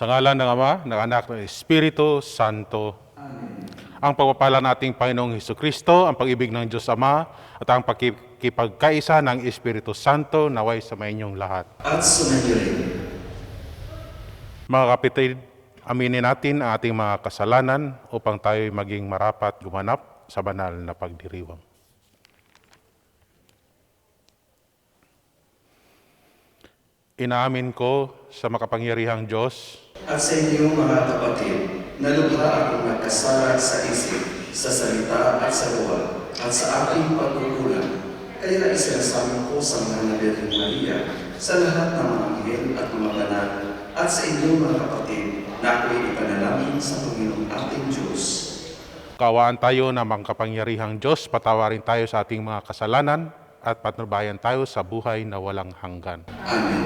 Sa ngalan ng Ama, ng Anak, ng Espiritu Santo. Ang pagpapala nating Panginoong Hesukristo, ang pag-ibig ng Diyos Ama, at ang pakikipagkaisa ng Espiritu Santo naway sa inyong lahat. At sumainyo rin. Mga kapatid, aminin natin ang ating mga kasalanan upang tayo maging marapat gumanap sa banal na pagdiriwang. Inaamin ko sa makapangyarihang Diyos At sa inyo mga kapatid, na lubha akong nagkasala sa isip, sa salita at sa buwan, at sa aking pagkukulang. Kaya na isinasabi ko sa mga na Birhen Maria, sa lahat ng mga anghel at mga banal, at sa inyo mga kapatid, na ako'y ipanalangin sa Panginoong ating Diyos. Kaawaan tayo ng makapangyarihang Diyos, patawarin tayo sa ating mga kasalanan at patnubayan tayo sa buhay na walang hanggan. Amen.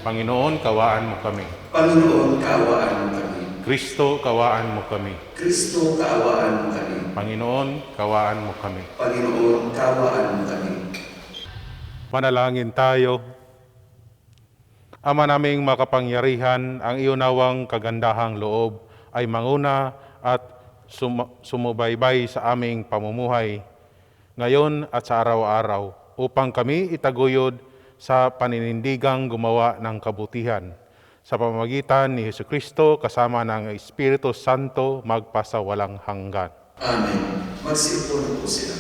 Panginoon, kawaan mo kami. Panginoon, kaawaan mo kami. Kristo, kawaan mo kami. Kristo, kaawaan mo kami. Panginoon, kawaan mo kami. Panginoon, kaawaan mo kami. Manalangin tayo. Ama naming makapangyarihan, ang iyonawang kagandahang loob ay manguna at sumubaybay sa aming pamumuhay ngayon at sa araw-araw upang kami itaguyod sa paninindigang gumawa ng kabutihan. Sa pamamagitan ni Hesukristo kasama ng Espiritu Santo magpasawalang hanggan. Amen. Magsiupo po sila.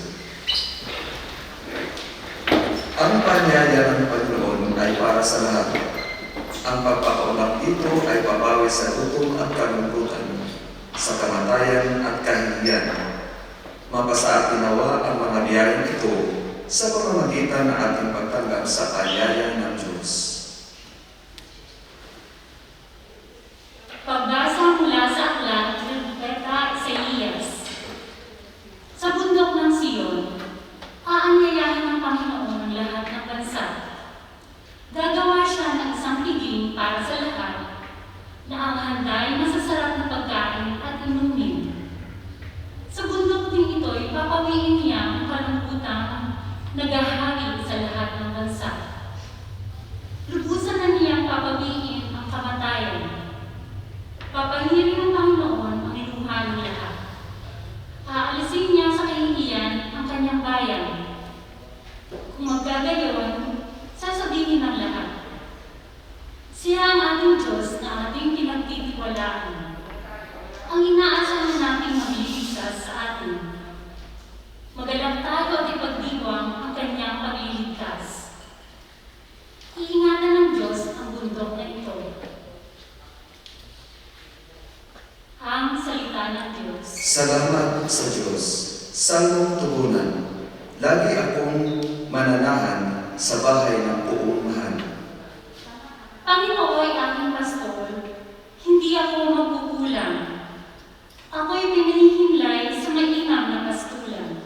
Ang panyaya ng Panginoon ay para sa lahat. Ang pagpapaunlak dito ay papawi sa gutom at kalungkutan, sa kamatayan at kahihiyan. Mapasa at ginawa ang mga biyayang ito sa pamamagitan ng ating pagtanggap sa panyaya ng Diyos. Pagbasa mula sa aklat ng Propeta Isaías. Sa bundok ng Sion, aanyayahin ng Panginoon ang lahat ng bansa. Gagawa siya ng isang piging para sa lahat, na ang handay masasarap na pagkain at inumin. Sa bundok din ito'y papawiin niya ang kalungkutan naghahari sa lahat ng bansa. Lubusan na niyang papawiin ang kamatayan. Papahirin ng Panginoon ang iluha ng lahat. Aalisin niya sa kahihiyan ang kanyang bayan. Kung maggagayon, sasabihin ng lahat, siya ang ating Diyos na ating pinagtitiwalaan. Ang inaasahan nating magliligtas sa atin. Magalak tayo at ipagdiwang ang kanyang pagliligtas. Iingatan ng Diyos ang bundok na ito. Ang salita ng Diyos. Salamat sa Diyos. Salmong tugunan. Lagi akong mananahan sa bahay ng buong mahal. Panginoon ay aking pastor, hindi ako magkukulang. Ako'y pinahihimlay sa mainam na pastulan,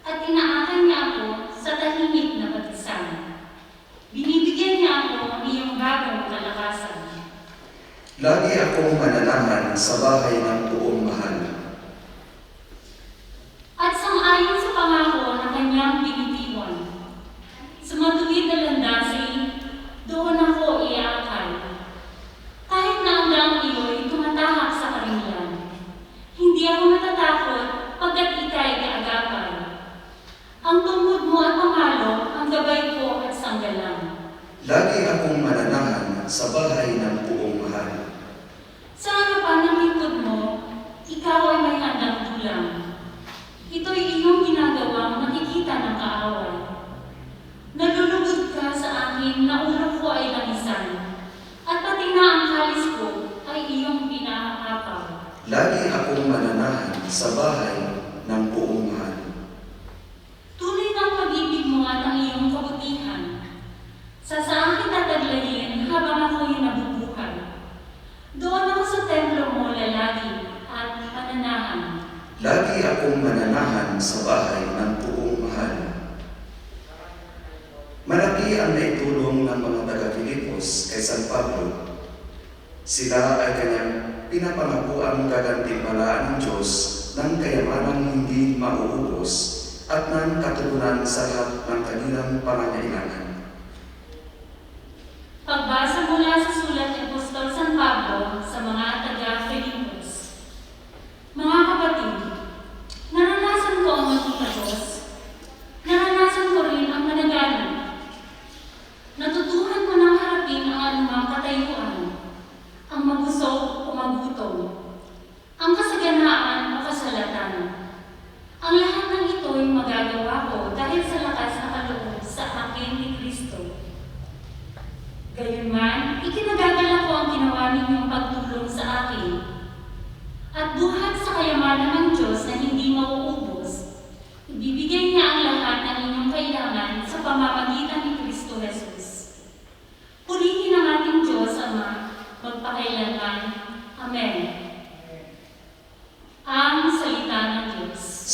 at inaakan niya ako sa tahimik na batisan. Binibigyan niya ako ng iyong bagong kalakasan. Lagi akong mananahan sa bahay ng buong mahal. At sang-ayon sa pangako na kanyang binitiwan, sa matuwid na landasin, doon ako iaakay. Kahit na ang daang iyo'y tumatahak sa karinglan, hindi ako natatakot pagkat ika'y kaagapay. Ang tungkod mo at pamalo, ang gabay ko at sanggalang. Lagi akong mananahan sa bahay ng buong mahal. Sa harapan ng lingkod mo, ikaw ay may handang tulang. Ito'y iyong ginagawang nakikita ng kaaway. Nalulugod ka sa akin na ulo ko ay langisan, at pati na ang kalis ko ay iyong pinaapaw. Lagi akong mananahan sa bahay ng buong mahal. Tuloy ng pag-ibig mo at ang iyong kabutihan. Sa akin tataglayin habang ako'y nabubuhay. Doon ako sa templo mo lalagi at mananahan. Lagi akong mananahan sa bahay ng buong mahal. Malaki ang naitulong ng mga taga-Filipos kay San Pablo. Sila ay kanyang pinapangako ang gagantimpalaan ng Diyos ng kayamanang hindi mauubos at ng katugunan sa lahat ng kanilang pangangailangan. Pagbasa mula sa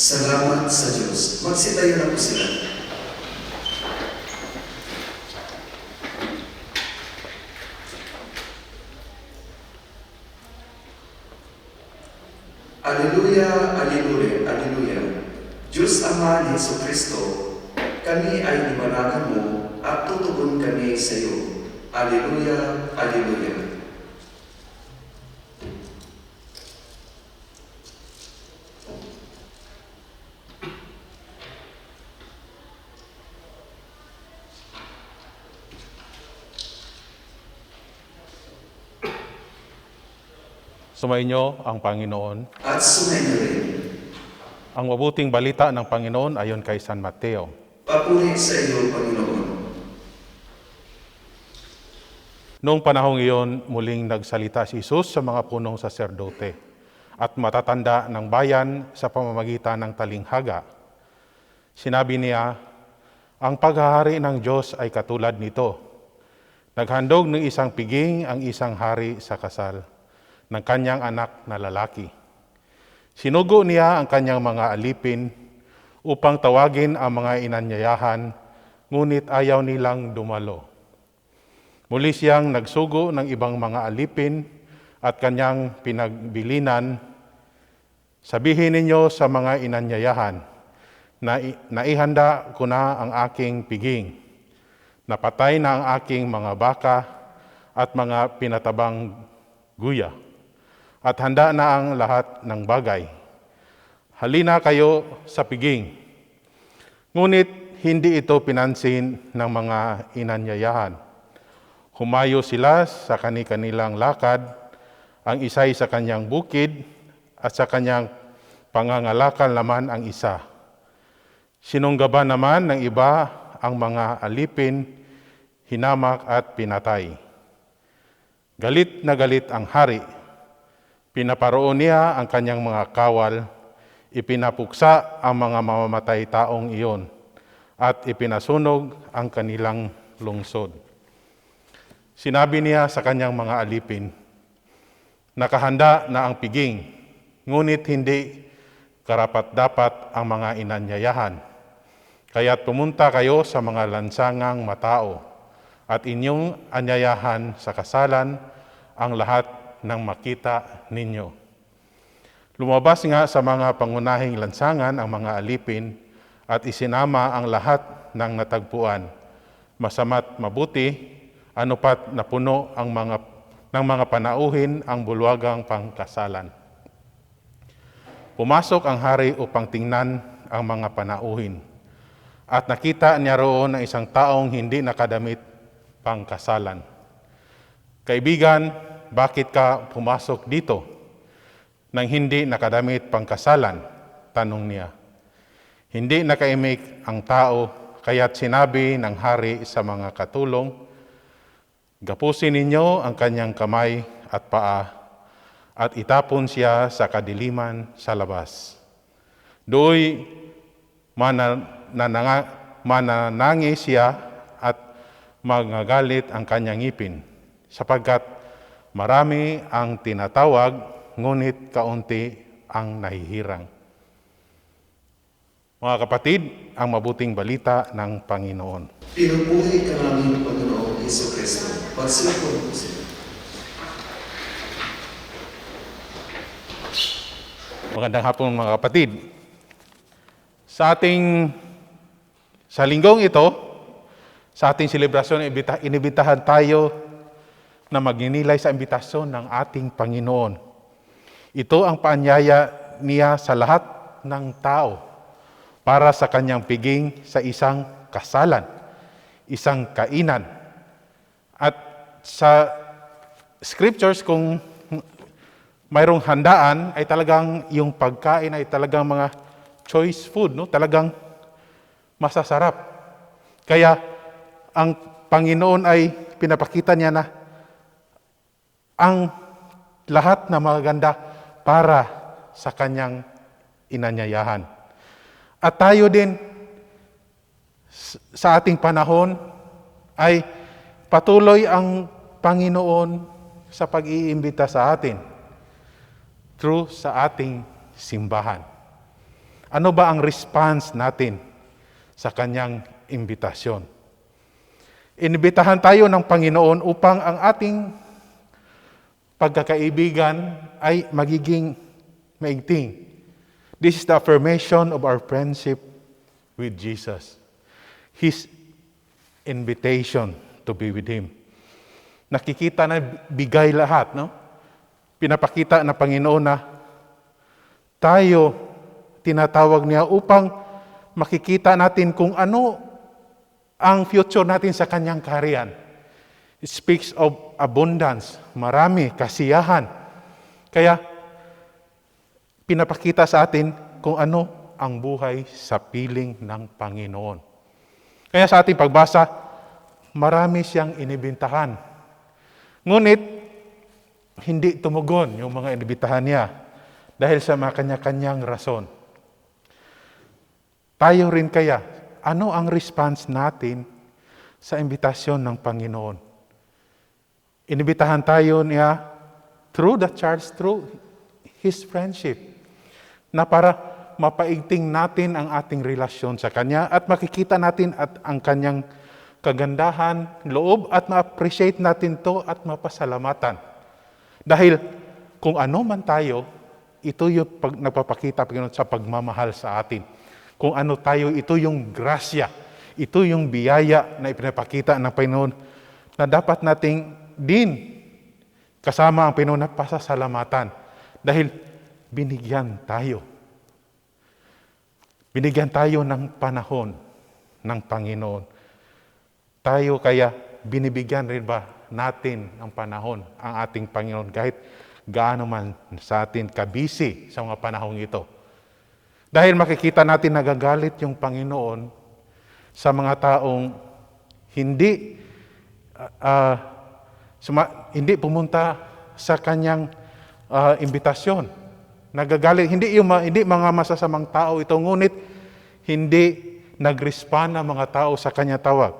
Salamat sa Diyos. Magsitayo na po sila. Aleluya, aleluya, aleluya. Diyos Ama ni Jesucristo, kami ay ibanagan mo at tutugon kami sa iyo. Aleluya, aleluya. Sumainyo ang Panginoon. At sumainyo rin. Ang mabuting balita ng Panginoon ayon kay San Mateo. Papuri sa iyo, Panginoon. Noong panahong iyon, muling nagsalita si Jesus sa mga punong saserdote at matatanda ng bayan sa pamamagitan ng talinghaga. Sinabi niya, ang paghahari ng Diyos ay katulad nito. Naghandog ng isang piging ang isang hari sa kasal ng kanyang anak na lalaki. Sinugo niya ang kanyang mga alipin upang tawagin ang mga inanyayahan, ngunit ayaw nilang dumalo. Muli siyang nagsugo ng ibang mga alipin at kanyang pinagbilinan, sabihin ninyo sa mga inanyayahan, na naihanda ko na ang aking piging, napatay na ang aking mga baka at mga pinatabang guya, at handa na ang lahat ng bagay. Halina kayo sa piging. Ngunit hindi ito pinansin ng mga inanyayahan. Humayo sila sa kani-kanilang lakad, ang isa'y sa kanyang bukid at sa kanyang pangangalakal naman ang isa. Sinunggaban naman ng iba ang mga alipin, hinamak at pinatay. Galit na galit ang hari. Pinaparoon niya ang kanyang mga kawal, ipinapuksa ang mga mamamatay taong iyon, at ipinasunog ang kanilang lungsod. Sinabi niya sa kanyang mga alipin, nakahanda na ang piging, ngunit hindi karapat-dapat ang mga inanyayahan. Kaya't pumunta kayo sa mga lansangang matao, at inyong anyayahan sa kasalan ang lahat ng makita ninyo. Lumabas nga sa mga pangunahing lansangan ang mga alipin at isinama ang lahat ng natagpuan. Masama't mabuti, anupat napuno ng mga panauhin ang bulwagang pangkasalan. Pumasok ang hari upang tingnan ang mga panauhin at nakita niya roon ang isang taong hindi nakadamit pangkasalan. Kaibigan, bakit ka pumasok dito nang hindi nakadamit pangkasalan? Tanong niya. Hindi nakaimik ang tao, kaya't sinabi ng hari sa mga katulong, gapusin ninyo ang kanyang kamay at paa at itapon siya sa kadiliman sa labas. Do'y mananangis siya at magagalit ang kanyang ngipin, sapagkat marami ang tinatawag, ngunit kaunti ang nahihirang. Mga kapatid, ang mabuting balita ng Panginoon. Pinupuri ka namin, Panginoong Jesucristo. Pagsulong po sila. Magandang hapon mga kapatid. Sa linggong ito, sa ating selebrasyon, inibitahan tayo na magninilay sa imbitasyon ng ating Panginoon. Ito ang paanyaya niya sa lahat ng tao para sa kanyang piging sa isang kasalan, isang kainan. At sa scriptures, kung mayroong handaan, ay talagang yung pagkain ay talagang mga choice food, no? Talagang masasarap. Kaya ang Panginoon ay pinapakita niya na ang lahat na magaganda para sa kanyang inanyayahan. At tayo din sa ating panahon ay patuloy ang Panginoon sa pag-iimbita sa atin through sa ating simbahan. Ano ba ang response natin sa kanyang imbitasyon? Inibitahan tayo ng Panginoon upang ang ating pagkakaibigan ay magiging maigting. This is the affirmation of our friendship with Jesus. His invitation to be with Him. Nakikita na bigay lahat, no? Pinapakita na Panginoon na tayo, tinatawag niya upang makikita natin kung ano ang future natin sa kanyang kaharian. It speaks of abundance, marami, kasiyahan. Kaya, pinapakita sa atin kung ano ang buhay sa piling ng Panginoon. Kaya sa ating pagbasa, marami siyang inibintahan. Ngunit, hindi tumugon yung mga inibintahan niya dahil sa mga kanya-kanyang rason. Tayo rin kaya, ano ang response natin sa imbitasyon ng Panginoon? Inibitahan tayo niya through the church, through His friendship, na para mapaigting natin ang ating relasyon sa Kanya at makikita natin at ang Kanyang kagandahan, loob at ma-appreciate natin to at mapasalamatan. Dahil kung ano man tayo, ito yung nagpapakita Panginoon sa pagmamahal sa atin. Kung ano tayo, ito yung grasya, ito yung biyaya na ipinapakita ng Panginoon na dapat nating din kasama ang Panginoon na pasasalamatan. Dahil binigyan tayo. Binigyan tayo ng panahon ng Panginoon. Tayo kaya binibigyan rin ba natin ang panahon ang ating Panginoon kahit gaano man sa atin kabisi sa mga panahong ito. Dahil makikita natin nagagalit yung Panginoon sa mga taong hindi pumunta sa kanyang imbitasyon. Nagagalit, hindi mga masasamang tao ito, ngunit hindi nag-respond ang mga tao sa kanya tawag.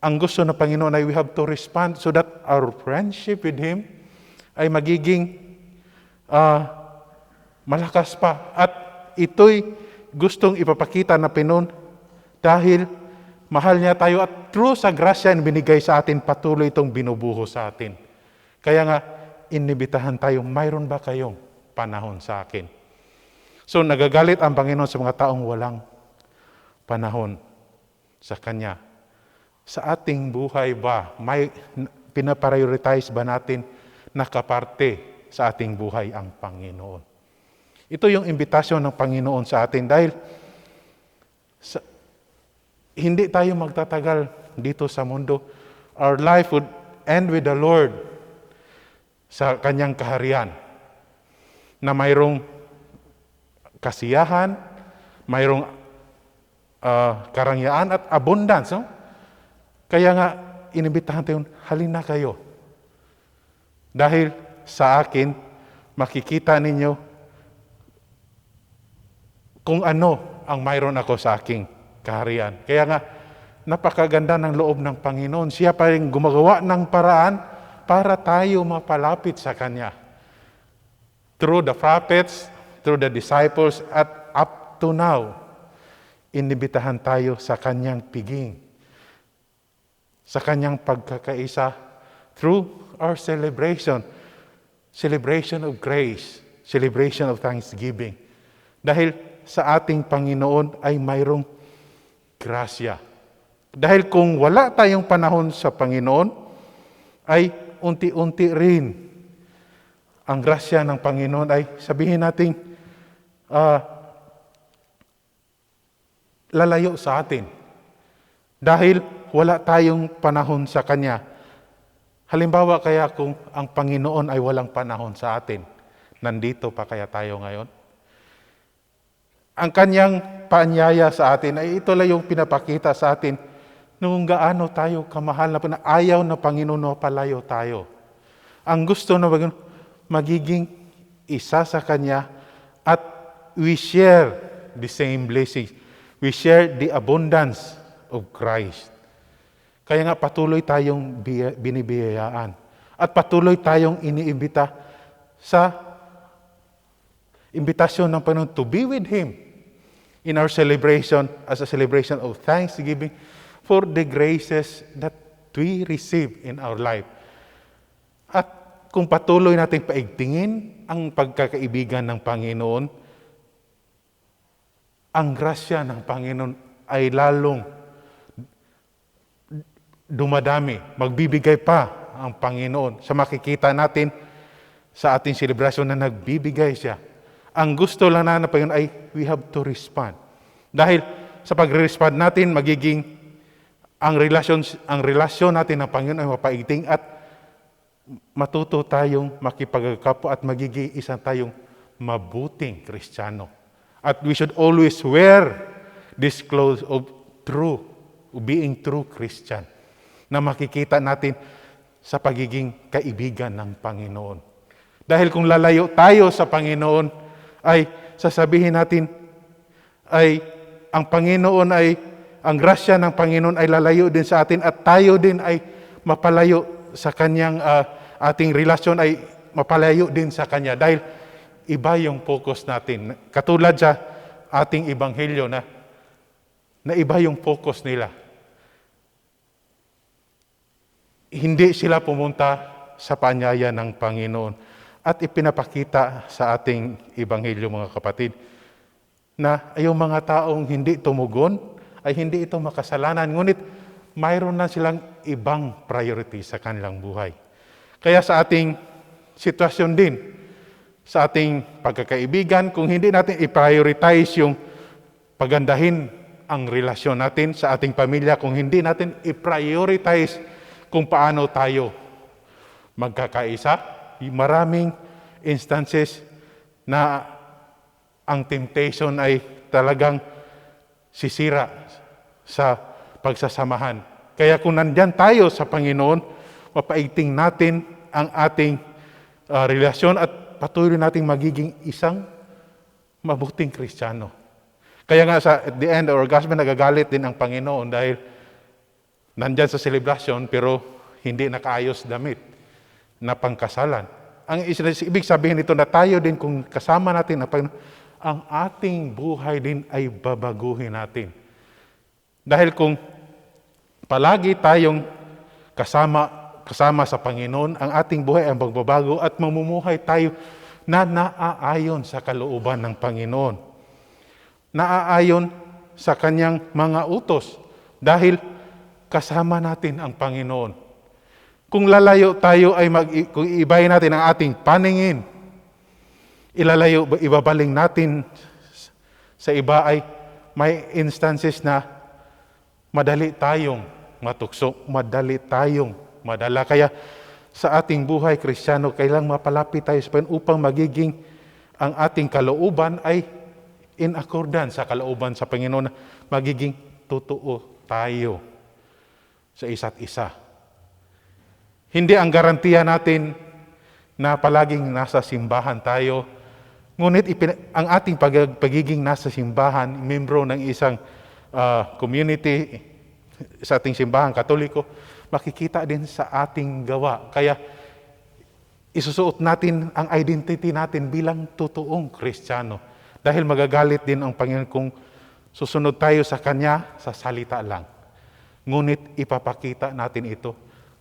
Ang gusto ng Panginoon ay we have to respond so that our friendship with Him ay magiging malakas pa. At ito'y gustong ipapakita na Panginoon dahil mahal niya tayo at through sa grasya na binigay sa atin, patuloy itong binubuho sa atin. Kaya nga, inibitahan tayo, mayroon ba kayong panahon sa akin? So, nagagalit ang Panginoon sa mga taong walang panahon sa Kanya. Sa ating buhay ba, may pinaprioritize ba natin nakaparte sa ating buhay ang Panginoon? Ito yung imbitasyon ng Panginoon sa atin dahil hindi tayo magtatagal dito sa mundo. Our life would end with the Lord sa Kanyang kaharian na mayroong kasiyahan, mayroong karangyaan at abundance. No? Kaya nga, inibitahan tayo, halina kayo. Dahil sa akin, makikita ninyo kung ano ang mayroon ako sa aking kaharian. Kaya nga, napakaganda ng loob ng Panginoon. Siya pa rin gumagawa ng paraan para tayo mapalapit sa Kanya. Through the prophets, through the disciples, at up to now, inibitahan tayo sa Kanyang piging. Sa Kanyang pagkakaisa through our celebration of grace, celebration of thanksgiving. Dahil sa ating Panginoon ay mayroong grasya. Dahil kung wala tayong panahon sa Panginoon, ay unti-unti rin ang grasya ng Panginoon ay sabihin natin lalayo sa atin. Dahil wala tayong panahon sa Kanya. Halimbawa kaya kung ang Panginoon ay walang panahon sa atin, nandito pa kaya tayo ngayon? Ang Kanyang paanyaya sa atin ay ito lang yung pinapakita sa atin nung gaano tayo kamahal na ayaw na Panginoon na palayo tayo. Ang gusto na magiging isa sa Kanya at we share the same blessings. We share the abundance of Christ. Kaya nga patuloy tayong binibiyayaan at patuloy tayong iniimbita sa Imbitasyon ng Panginoon to be with Him in our celebration as a celebration of thanksgiving for the graces that we receive in our life. At kung patuloy natin paigtingin ang pagkakaibigan ng Panginoon, ang grasya ng Panginoon ay lalong dumadami. Magbibigay pa ang Panginoon. Sa makikita natin sa ating selebrasyon na nagbibigay siya. Ang gusto lang na ng Panginoon ay we have to respond. Dahil sa pag-respond natin, magiging ang relasyon natin ng Panginoon ay mapaigting at matuto tayong makipagkapwa at magiging isang tayong mabuting Kristiyano. At we should always wear this clothes of being true Christian, na makikita natin sa pagiging kaibigan ng Panginoon. Dahil kung lalayo tayo sa Panginoon, ay sasabihin natin ay ang Panginoon ay, ang grasya ng Panginoon ay lalayo din sa atin at tayo din ay mapalayo sa Kanyang ating relasyon ay mapalayo din sa Kanya. Dahil iba yung focus natin. Katulad sa ating ebanghelyo na iba yung focus nila. Hindi sila pumunta sa paanyaya ng Panginoon. At ipinapakita sa ating ebanghelyo, mga kapatid, na yung mga taong hindi tumugon ay hindi ito makasalanan. Ngunit mayroon na silang ibang priority sa kanilang buhay. Kaya sa ating sitwasyon din, sa ating pagkakaibigan, kung hindi natin i-prioritize yung pagandahin ang relasyon natin sa ating pamilya, kung hindi natin i-prioritize kung paano tayo magkakaisa, maraming instances na ang temptation ay talagang sisira sa pagsasamahan. Kaya kung nandyan tayo sa Panginoon, mapaigting natin ang ating relasyon at patuloy nating magiging isang mabuting Kristiyano. Kaya nga at the end of our gospel, nagagalit din ang Panginoon dahil nandyan sa celebration pero hindi nakaayos damit na pangkasalan. Ang ibig sabihin nito na tayo din kung kasama natin ang ating buhay din ay babaguhin natin. Dahil kung palagi tayong kasama sa Panginoon, ang ating buhay ay magbabago at mamumuhay tayo na naaayon sa kalooban ng Panginoon. Naaayon sa Kanyang mga utos dahil kasama natin ang Panginoon. Kung lalayo tayo ay kung iibahin natin ang ating paningin, ibabaling natin sa iba ay may instances na madali tayong matukso, madali tayong madala. Kaya sa ating buhay Kristiyano, kailangang mapalapit tayo sa Panginoon upang magiging ang ating kalooban ay in accordance sa kalooban sa Panginoon, magiging totoo tayo sa isa't isa. Hindi ang garantiya natin na palaging nasa simbahan tayo, ngunit ang ating pagiging nasa simbahan, membro ng isang community sa ating simbahan Katoliko, makikita din sa ating gawa. Kaya isusuot natin ang identity natin bilang totoong Kristiyano. Dahil magagalit din ang Panginoon kung susunod tayo sa Kanya sa salita lang. Ngunit ipapakita natin ito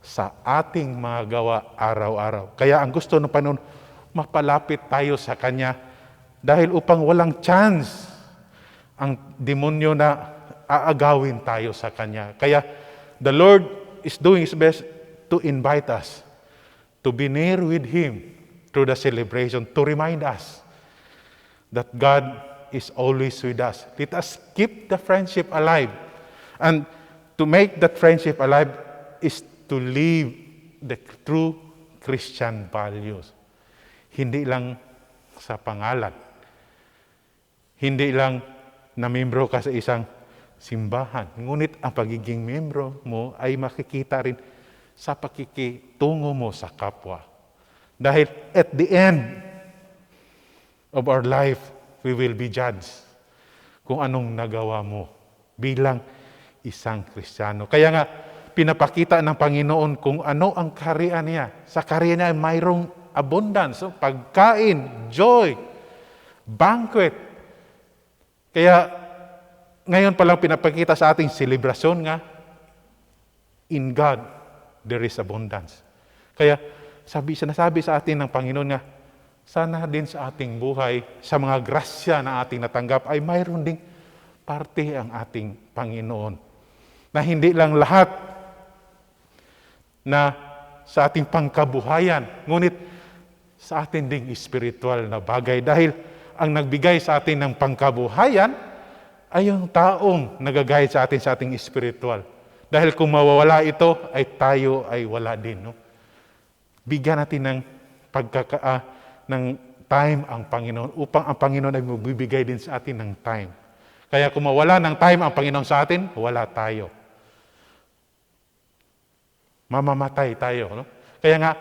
sa ating mga gawa araw-araw. Kaya ang gusto ng Panginoon, mapalapit tayo sa Kanya dahil upang walang chance ang demonyo na aagawin tayo sa Kanya. Kaya the Lord is doing His best to invite us to be near with Him through the celebration, to remind us that God is always with us. Let us keep the friendship alive. And to make that friendship alive is to live the true Christian values. Hindi lang sa pangalan. Hindi lang na membro ka sa isang simbahan. Ngunit ang pagiging membro mo ay makikita rin sa pakikitungo mo sa kapwa. Dahil at the end of our life, we will be judged kung anong nagawa mo bilang isang Kristiyano. Kaya nga, pinapakita ng Panginoon kung ano ang kaharian niya. Sa kaharian niya ay mayroong abundance, pagkain, joy, Banquet. Kaya ngayon palang pinapakita sa ating selebrasyon nga, in God, there is abundance. Kaya sinasabi sa atin ng Panginoon nga, sana din sa ating buhay, sa mga grasya na ating natanggap, ay mayroon ding parte ang ating Panginoon. Na hindi lang lahat na sa ating pangkabuhayan, ngunit sa atin ding spiritual na bagay. Dahil ang nagbigay sa atin ng pangkabuhayan ay yung taong nagagayad sa ating spiritual. Dahil kung mawawala ito, ay tayo ay wala din. No? Bigyan natin ng ng time ang Panginoon upang ang Panginoon ay magbibigay din sa atin ng time. Kaya kung mawala ng time ang Panginoon sa atin, wala tayo. Mamamatay tayo. No? Kaya nga,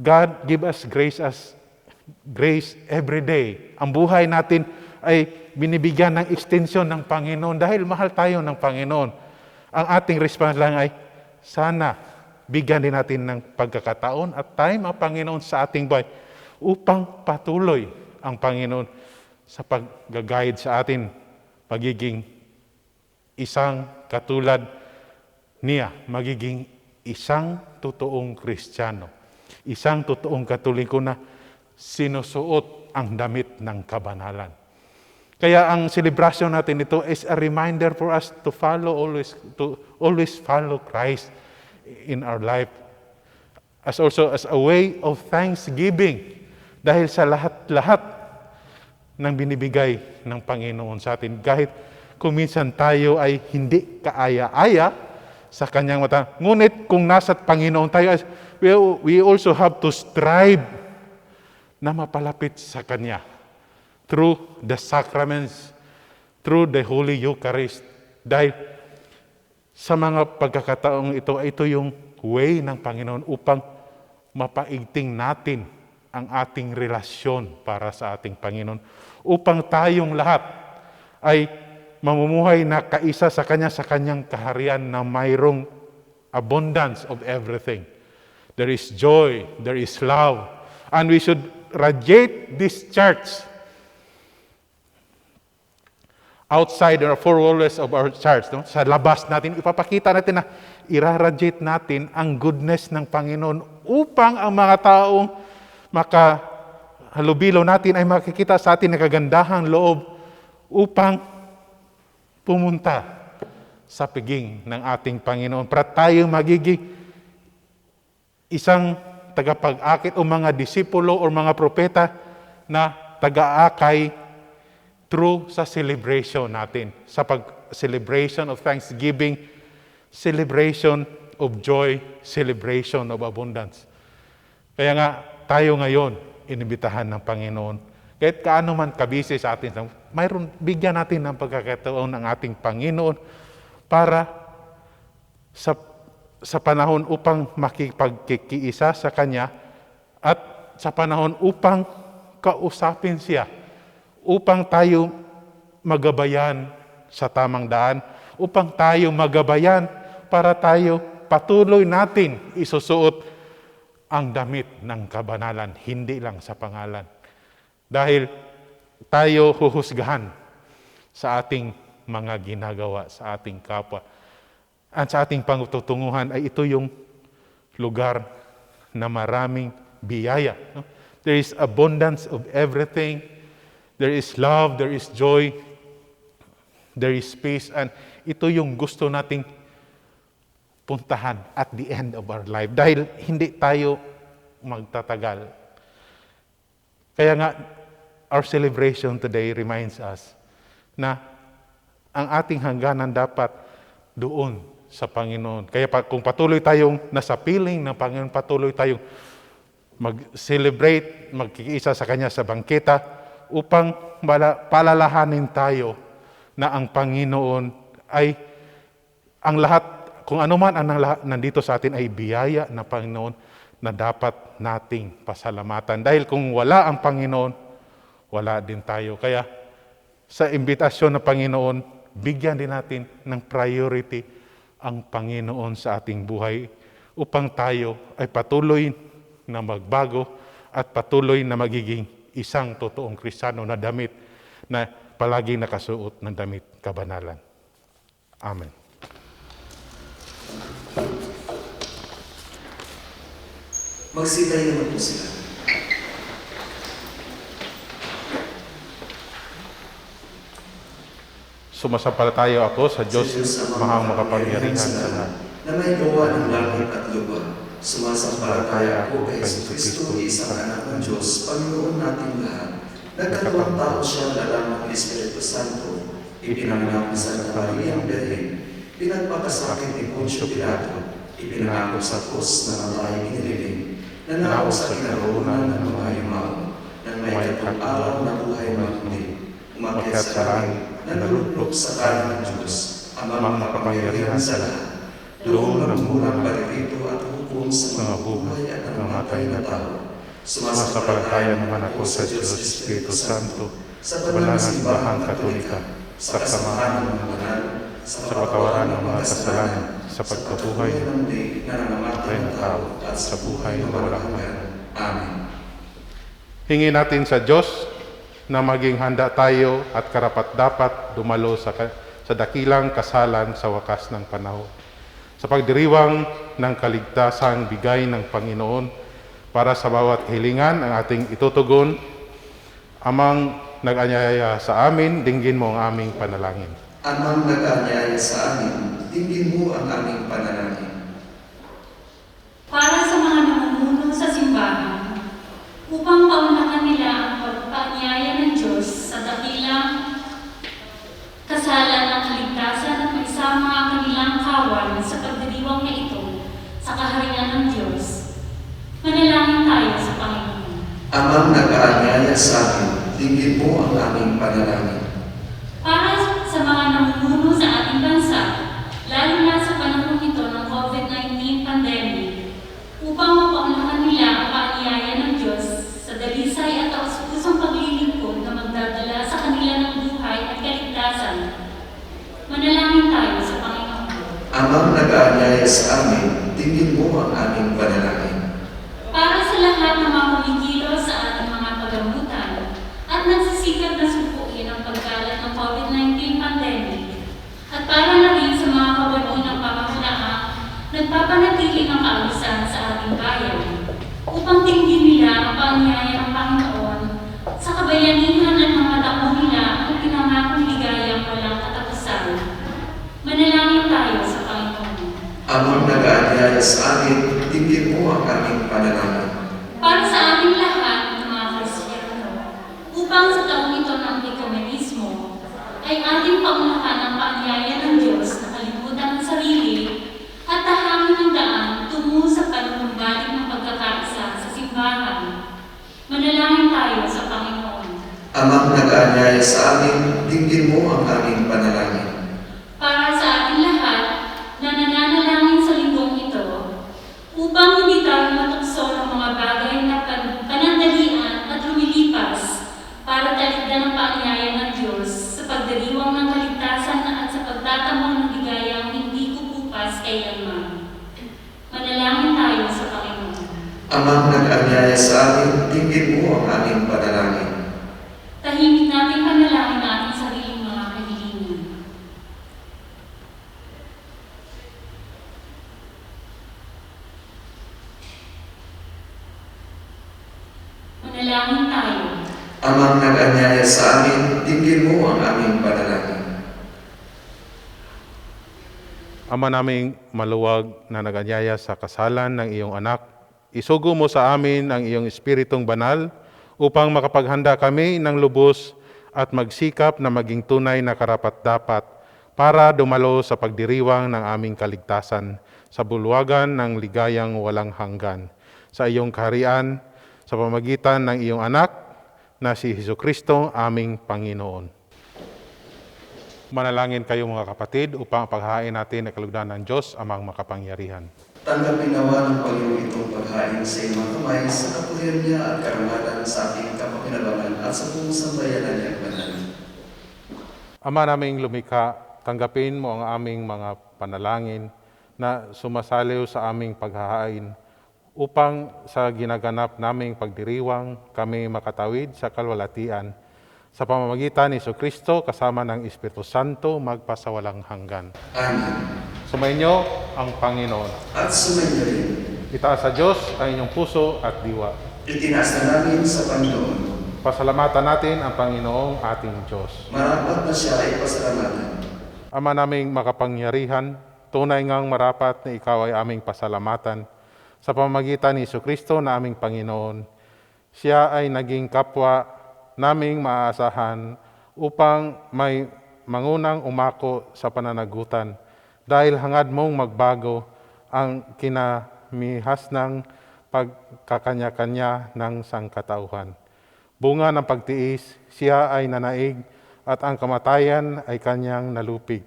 God give us grace every day. Ang buhay natin ay binibigyan ng extension ng Panginoon dahil mahal tayo ng Panginoon. Ang ating response lang ay, sana bigyan din natin ng pagkakataon at time ang Panginoon sa ating buhay upang patuloy ang Panginoon sa pag-guide sa atin, magiging isang katulad niya, magiging isang totoong Kristiyano, isang totoong Katoliko na sinusuot ang damit ng kabanalan. Kaya ang celebration natin ito is a reminder for us to always follow Christ in our life, as also as a way of thanksgiving dahil sa lahat-lahat ng binibigay ng Panginoon sa atin. Kahit kung minsan tayo ay hindi kaaya-aya sa kanyang mata. Ngunit kung nasa Panginoon tayo, we also have to strive na mapalapit sa Kanya through the sacraments, through the Holy Eucharist. Dahil sa mga pagkakataong ito yung way ng Panginoon upang mapaigting natin ang ating relasyon para sa ating Panginoon. Upang tayong lahat ay mamumuhay na kaisa sa Kanya, sa Kanyang kaharian na mayroong abundance of everything. There is joy, there is love, and we should radiate this church outside the four walls of our church. No? Sa labas natin, ipapakita natin na iraradiate natin ang goodness ng Panginoon upang ang mga taong makahalubilo natin ay makikita sa atin na kagandahang loob upang pumunta sa piging ng ating Panginoon para tayo magiging isang tagapag-akit o mga disipulo o mga propeta na taga-akay through sa celebration natin, sa celebration of thanksgiving, celebration of joy, celebration of abundance. Kaya nga, tayo ngayon, inibitahan ng Panginoon. Kahit kaano man kabisi sa atin, bigyan natin ng pagkakataon ng ating Panginoon para sa panahon upang makipagkikiisa sa Kanya at sa panahon upang kausapin siya, upang tayo magabayan sa tamang daan, upang tayo magabayan para tayo patuloy natin isusuot ang damit ng kabanalan, hindi lang sa pangalan. Dahil tayo huhusgahan sa ating mga ginagawa sa ating kapwa. At sa ating pangtutunguhan ay ito yung lugar na maraming biyaya. No? There is abundance of everything. There is love, there is joy, there is peace. And ito yung gusto nating puntahan at the end of our life. Dahil hindi tayo magtatagal. Kaya nga, our celebration today reminds us na ang ating hangganan dapat doon sa Panginoon. Kaya kung patuloy tayong nasa piling ng Panginoon, patuloy tayong mag-celebrate, magkikiisa sa Kanya sa bangketa upang palalahanin tayo na ang Panginoon ay ang lahat, kung ano man ang lahat nandito sa atin ay biyaya na Panginoon na dapat nating pasalamatan. Dahil kung wala ang Panginoon, wala din tayo. Kaya sa imbitasyon ng Panginoon, bigyan din natin ng priority ang Panginoon sa ating buhay upang tayo ay patuloy na magbago at patuloy na magiging isang totoong Kristiyano na damit na palagi nakasuot ng damit kabanalan. Amen. Magsitay naman po sila. Sumasampalataya ako sa Diyos, mahang makapangyarihan sa lahat. Na may gawa ng langit at lupa. Sumasampalataya ako kay Jesucristo, isang anak ng Diyos, Panginoon nating lahat. Nagkatuwang tao siya lalang ng Espiritu Santo. Ipinanganak sa Santa Maria Birhen. Pinagpakasakit ni Poncio Pilato. Ipinangako sa krus na namatay iniling. Nanako sa kinaroonan ng mga yumao. Nang may katong araw na buhay magmuli. Umakyat sa langit, nalulupok sa kanan ng Diyos, amang makapangyarihan sa lahat. Doon nagmulang paririto at hukom sa mga buhay at namatay na tao. Sumasampalataya naman ako sa Diyos Espiritu Santo, sa banal na simbahang Katolika, sa kasamahan ng mga banal, sa patawaran ng mga kasalanan, sa pagkabuhay na namamatay na tao, at sa buhay na walang hanggan. Amen. Hingin natin sa Diyos na maging handa tayo at karapat-dapat dumalo sa dakilang kasalan sa wakas ng panahon. Sa pagdiriwang ng kaligtasang bigay ng Panginoon para sa bawat hilingan ang ating itutugon, Amang nag-anyaya sa amin, dinggin mo ang aming panalangin. Amang nag-anyaya sa amin, dinggin mo ang aming panalangin. Para sa mga namumuno sa simbahan, upang paunahan nila ang pagpaanyaya ng Diyos sa dakilang kasalan ng kaligtasan at maisama ang kanilang kawan sa pagdiriwang na ito sa kaharian ng Diyos. Manalangin tayo sa Panginoon. Amang nag-aanyaya sa amin, dinggin mo ang aming panalangin. Para sa mga namumuno sa ating bansa, lalo na sa panahon ito ng COVID-19 pandemic, upang mapaunahan nila ang paanyaya ng Diyos sa dalisay at taus-pusong paglilingkod na magdadala sa kanila ng buhay at kaligtasan. Manalangin tayo sa Panginoon. Amang nag-aanyaya sa amin, dinggin mo ang aming panalangin. Para sa lahat ng mga kumikilos sa ating mga pagamutan at nagsisikap na supuin ang pagkalat ng COVID-19 pandemic, at para na rin sa mga kabalo ng pamahalaang nagpapanatili ng kaalisan sa ating bayan, upang tingin nila ang paanyaya ng Panginoon sa kabayanihan at mga taong nila ang pinangakong ligayang walang katapusan. Manalangin tayo sa Panginoon. Amang nag-aanyaya sa amin, dinggin mo ang aming panalangin. Para sa ating lahat ng mga Kristiyano, upang sa taong ito ng ekumenismo ay ating paunahan ang paanyaya ng Diyos na kalimutan ng sarili at tahangin ng daan tungo sa panunumbalik ng pagkakaisa sa simbahan. Manalangin tayo sa Panginoon. Amang nag-aanyaya sa amin, dinggin mo ang aming panalangin. Para sa ating lahat na nananalangin sa linggong ito, upang hindi tayo matukso ng mga bagay na panandalian at lumilipas para talikdan ang paanyaya ng Diyos sa pagdiriwang ng kaligtasan at sa pagtatamong ng ligayang hindi kukupas kailanman. Manalangin tayo sa Panginoon. Amang nag-aanyaya sa amin, dinggin mo ang aming panalangin. Tahimik natin panalangin ang ating sariling mga kahilingan. Manalangin tayo. Amang nag-aanyaya sa amin, dinggin mo ang aming panalangin. Ama naming maluwag na nag-anyaya sa kasalan ng iyong anak, isugo mo sa amin ang iyong Espiritong Banal upang makapaghanda kami ng lubos at magsikap na maging tunay na karapat-dapat para dumalo sa pagdiriwang ng aming kaligtasan sa bulwagan ng ligayang walang hanggan sa iyong kaharian sa pamagitan ng iyong anak na si Jesucristo aming Panginoon. Manalangin kayo mga kapatid upang paghahain natin ang kalugdan ng Diyos amang makapangyarihan. Tanggapin nawa ng Panginoon itong paghain sa iyong mga kamay sa kapulian niya at karangalan sa ating kapakinabangan at sa buong sambayanan niyang banal. Ama naming lumikha, tanggapin mo ang aming mga panalangin na sumasaliw sa aming paghahain upang sa ginaganap naming pagdiriwang kami makatawid sa kalwalatian sa pamamagitan ni Jesucristo kasama ng Espiritu Santo magpasawalang hanggan. Amen. Sumainyo ang Panginoon. At sumainyo rin. Itaas sa Diyos ang inyong puso at diwa. Itinaas na namin sa Panginoon. Pasalamatan natin ang Panginoong ating Diyos. Marapat na siya ay pasalamatan. Ama naming makapangyarihan, tunay ngang marapat na ikaw ay aming pasalamatan sa pamamagitan ni Jesucristo na aming Panginoon. Siya ay naging kapwa naming maaasahan upang may mangunang umako sa pananagutan dahil hangad mong magbago ang kinamihas ng pagkakanya-kanya ng sangkatauhan. Bunga ng pagtiis, siya ay nanaig at ang kamatayan ay kanyang nalupig.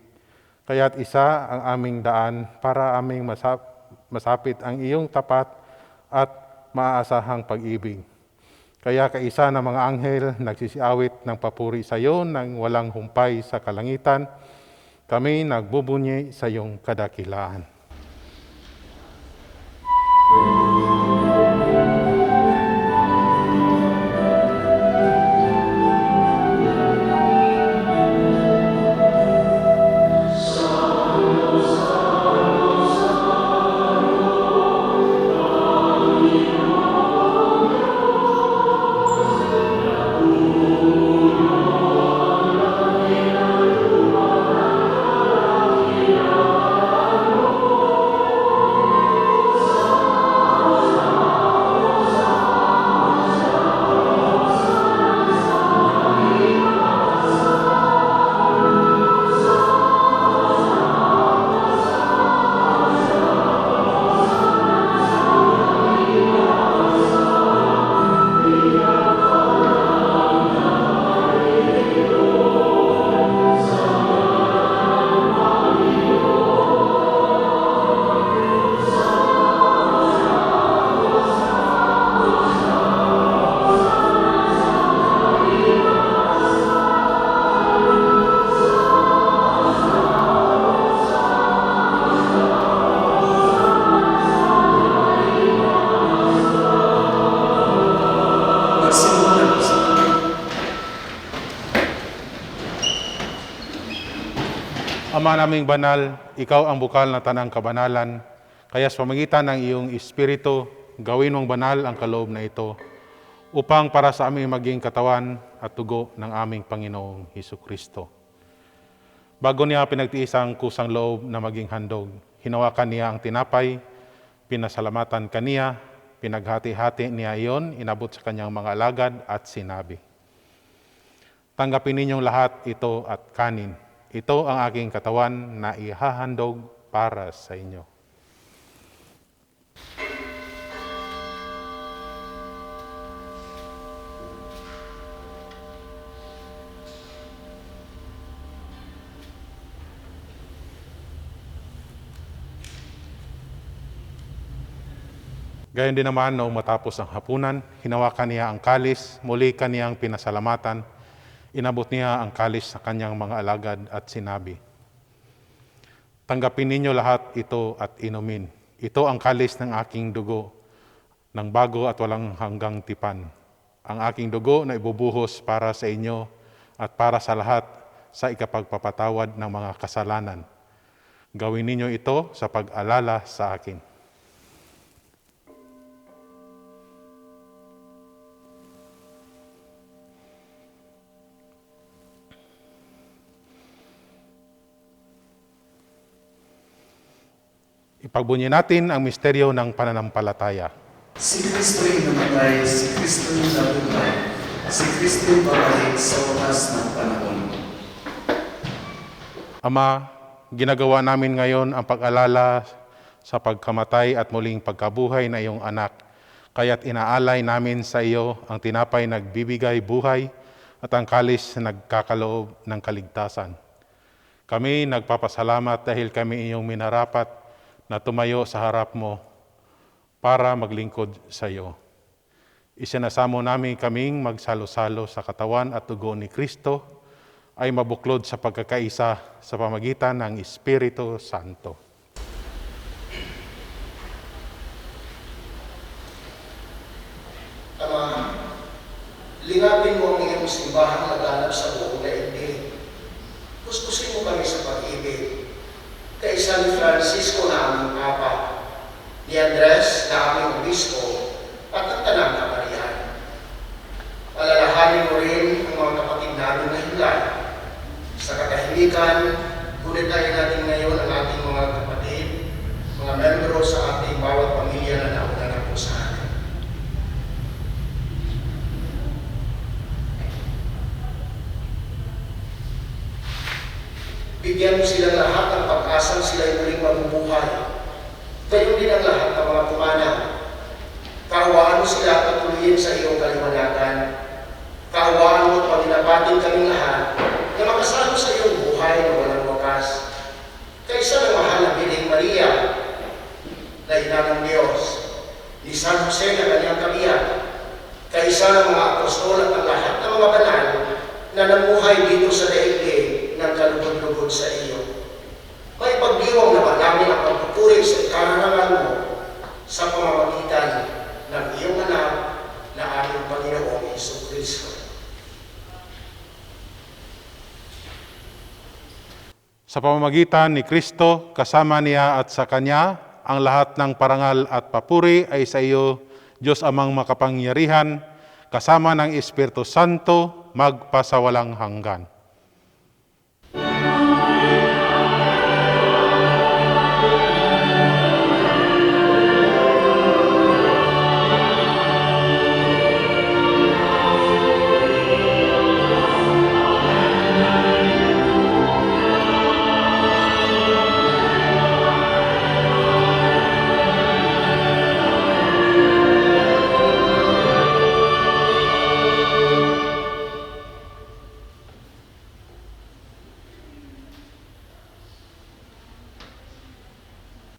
Kaya't isa ang aming daan para aming masapit ang iyong tapat at maaasahang pag-ibig. Kaya kaisa ng mga anghel nagsisiawit ng papuri sa iyo nang walang humpay sa kalangitan, kami nagbubunyi sa iyong kadakilaan. Ama naming banal, ikaw ang bukal na tanang kabanalan, kaya sa pamagitan ng iyong Espiritu, gawin mong banal ang kaloob na ito, upang para sa aming maging katawan at tugo ng aming Panginoong Hesukristo. Bago niya pinagtiis ang kusang loob na maging handog, hinawakan niya ang tinapay, pinasalamatan kaniya, pinaghati-hati niya iyon, inabot sa kanyang mga alagad at sinabi, "Tanggapin ninyong lahat ito at kanin. Ito ang aking katawan na ihahandog para sa inyo." Gayon din naman noong matapos ang hapunan, hinawakan niya ang kalis, muli kaniyang pinasalamatan, inabot niya ang kalis sa kanyang mga alagad at sinabi, "Tanggapin ninyo lahat ito at inumin. Ito ang kalis ng aking dugo, ng bago at walang hanggang tipan. Ang aking dugo na ibubuhos para sa inyo at para sa lahat sa ikapagpapatawad ng mga kasalanan. Gawin ninyo ito sa pag-alala sa akin." Ipagbunyi natin ang misteryo ng pananampalataya. Si Kristo'y namatay, si Kristo'y nabuhay, si Kristo'y babalik sa wakas ng panahon. Ama, ginagawa namin ngayon ang pag-alala sa pagkamatay at muling pagkabuhay na iyong anak. Kaya't inaalay namin sa iyo ang tinapay nagbibigay buhay at ang kalis na nagkakaloob ng kaligtasan. Kami nagpapasalamat dahil kami iyong minarapat na tumayo sa harap mo para maglingkod sa iyo. Isinasamo namin kaming magsalo-salo sa katawan at dugo ni Kristo ay mabuklod sa pagkakaisa sa pamagitan ng Espiritu Santo. Lingapin mo ang iyong simbahang laganap sa buong daigdig. Kuskusin mo kami sa pag-ibig. Kay San Francisco na aming Papa, ni Andres na aming Obispo, at ang Tanang Kaparihan. Alalahanin mo rin ang mga kapatid namin na hilay. Sa katahimikan, gunitain natin ngayon ang ating mga kapatid, mga membro sa ating bawat pamilya na nauna na po sa atin. Bigyan mo silang lahat ng pag-asang sila'y muling mabubuhay. Gayon din ang lahat ng mga pumanan. Kaawaan mo sila at patuloyin sa iyong kaliwanagan. Kaawaan mo at paginapatin kaming lahat na makasalo sa iyong buhay na walang wakas. Kaysa ng mahal na Birheng Maria, na ina ng Diyos, ni San Jose na kanyang kabiyak, kaysa ng mga apostol at ang lahat ng mga banal na namuhay dito sa daigdig ng kalugod-lugod sa iyo. May pagdiwang naman namin ang pagpupuri sa karangalan mo sa pamamagitan ng iyong anak na aming Panginoong Jesucristo. Sa pamamagitan ni Kristo, kasama niya at sa Kanya, ang lahat ng parangal at papuri ay sa iyo, Diyos Amang makapangyarihan, kasama ng Espiritu Santo, magpasawalang hanggan.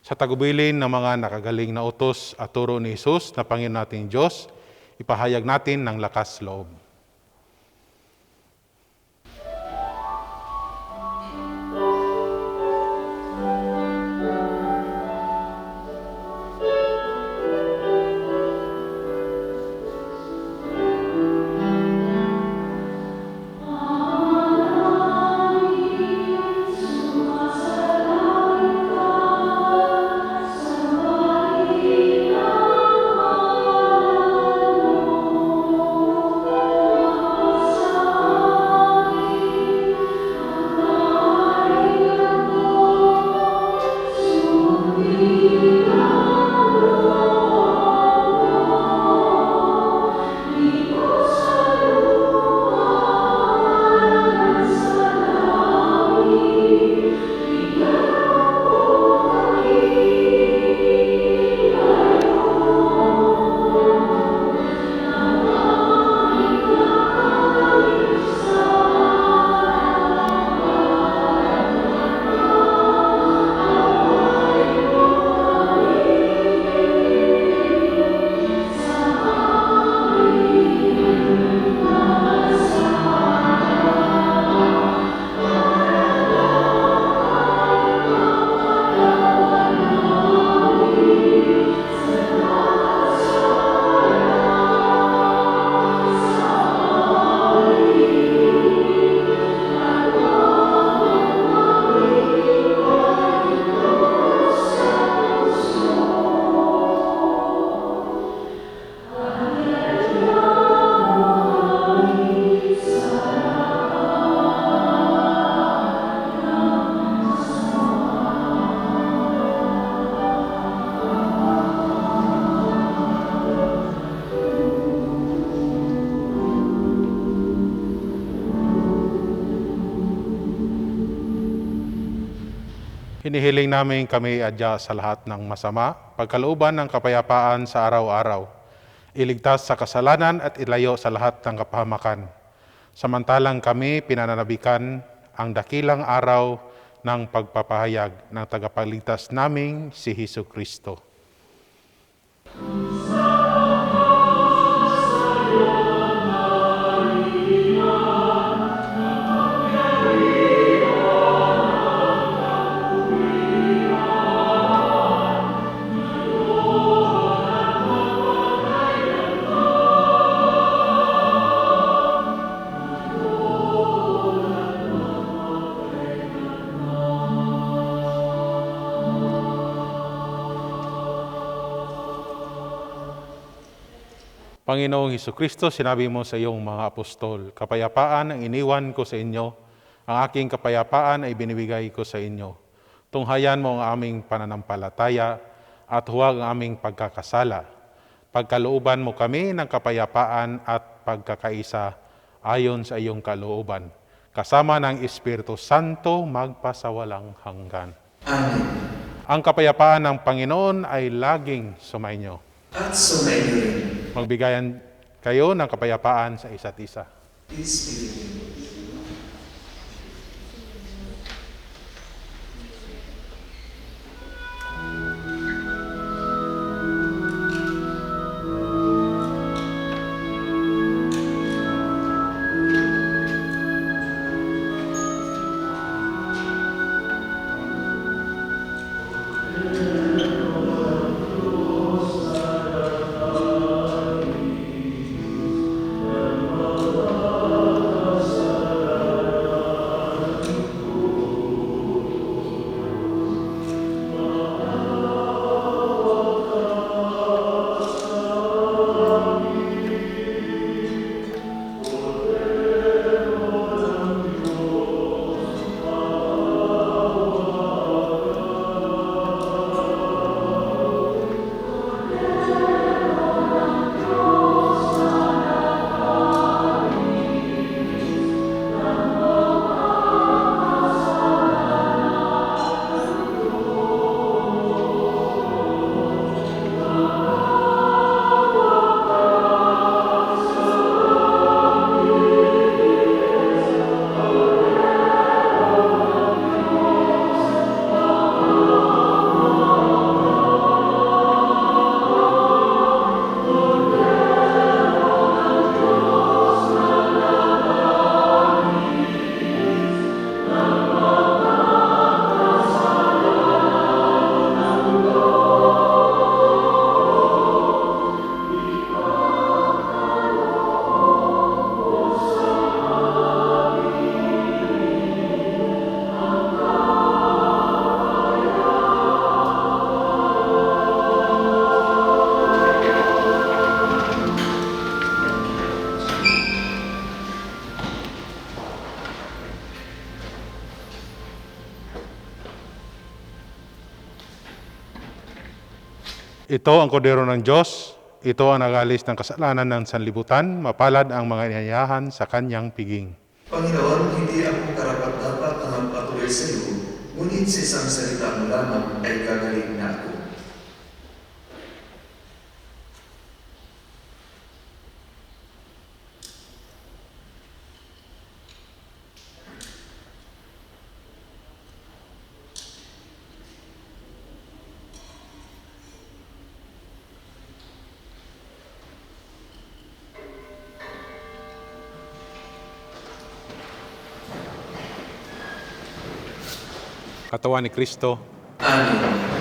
Sa tagubilin ng mga nakagaling na utos at turo ni Jesus na Panginoon nating Diyos, ipahayag natin ng lakas loob. Hinihiling namin kami adya sa lahat ng masama, pagkalooban ng kapayapaan sa araw-araw, iligtas sa kasalanan at ilayo sa lahat ng kapahamakan. Samantalang kami pinananabikan ang dakilang araw ng pagpapahayag ng tagapagligtas naming si Jesucristo. Panginoong Hesukristo, sinabi mo sa iyong mga apostol, kapayapaan ang iniwan ko sa inyo, ang aking kapayapaan ay binibigay ko sa inyo. Tunghayan mo ang aming pananampalataya at huwag ang aming pagkakasala. Pagkalooban mo kami ng kapayapaan at pagkakaisa ayon sa iyong kalooban, kasama ng Espiritu Santo magpasawalang hanggan. Amen. Ang kapayapaan ng Panginoon ay laging sumainyo. At sumainyo rin. Magbigayan kayo ng kapayapaan sa isa't isa. Peace be with you. Ito ang kordero ng Diyos, ito ang nagalis ng kasalanan ng sanlibutan, mapalad ang mga inayahan sa kanyang piging. Panginoon, hindi ako karapat-dapat na magpatuloy sa iyo, ngunit sa isang salita mo lamang ay gagaling na ako. Katawan ni Kristo, Amen.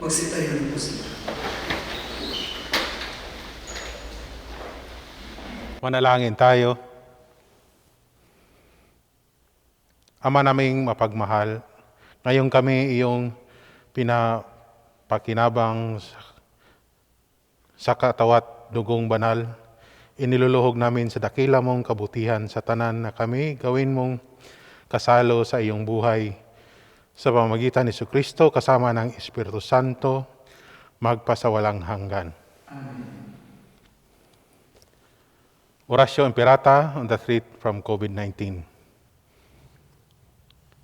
Magsitayan po sila. Manalangin tayo. Ama naming mapagmahal, ngayon kami iyong pinapakinabang sa katawat dugong banal. Iniluluhog namin sa dakila mong kabutihan sa tanan na kami gawin mong kasalo sa iyong buhay. Sa pamamagitan ni Jesucristo kasama ng Espiritu Santo, magpasawalang hanggan. Orasyo Imperata on the threat from COVID-19.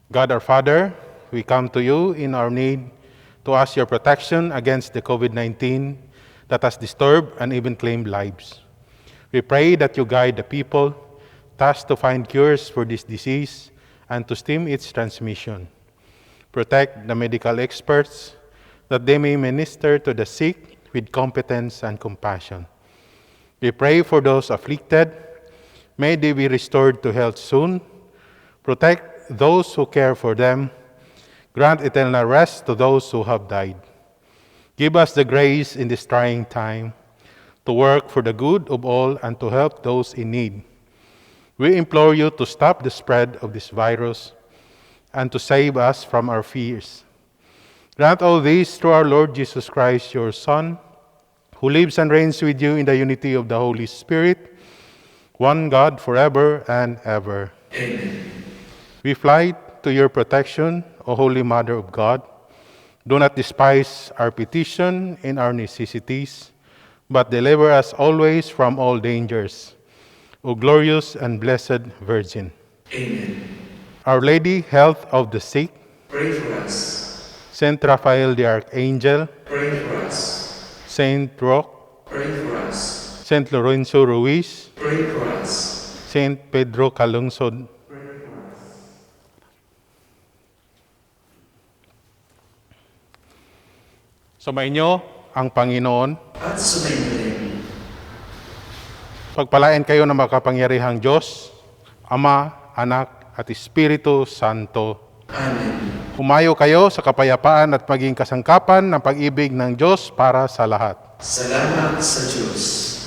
God our Father, we come to you in our need to ask your protection against the COVID-19 that has disturbed and even claimed lives. We pray that you guide the people tasked to find cures for this disease and to stem its transmission. Protect the medical experts that they may minister to the sick with competence and compassion. We pray for those afflicted. May they be restored to health soon. Protect those who care for them. Grant eternal rest to those who have died. Give us the grace in this trying time to work for the good of all and to help those in need. We implore you to stop the spread of this virus and to save us from our fears. Grant all this through our Lord Jesus Christ, your Son, who lives and reigns with you in the unity of the Holy Spirit, one God forever and ever. Amen. We fly to your protection, O Holy Mother of God. Do not despise our petition in our necessities, but deliver us always from all dangers, O glorious and blessed Virgin. Amen. Our Lady, health of the sick, Pray for us. Saint Raphael the Archangel, Pray for us. Saint Roque, Pray for us. Saint Lorenzo Ruiz, Pray for us. Saint Pedro Calungsod, sumainyo ang Panginoon. At sumayin rin. Pagpalain kayo ng makapangyarihang Diyos, Ama, Anak, at Espiritu Santo. Amen. Humayo kayo sa kapayapaan at maging kasangkapan ng pag-ibig ng Diyos para sa lahat. Salamat sa Diyos.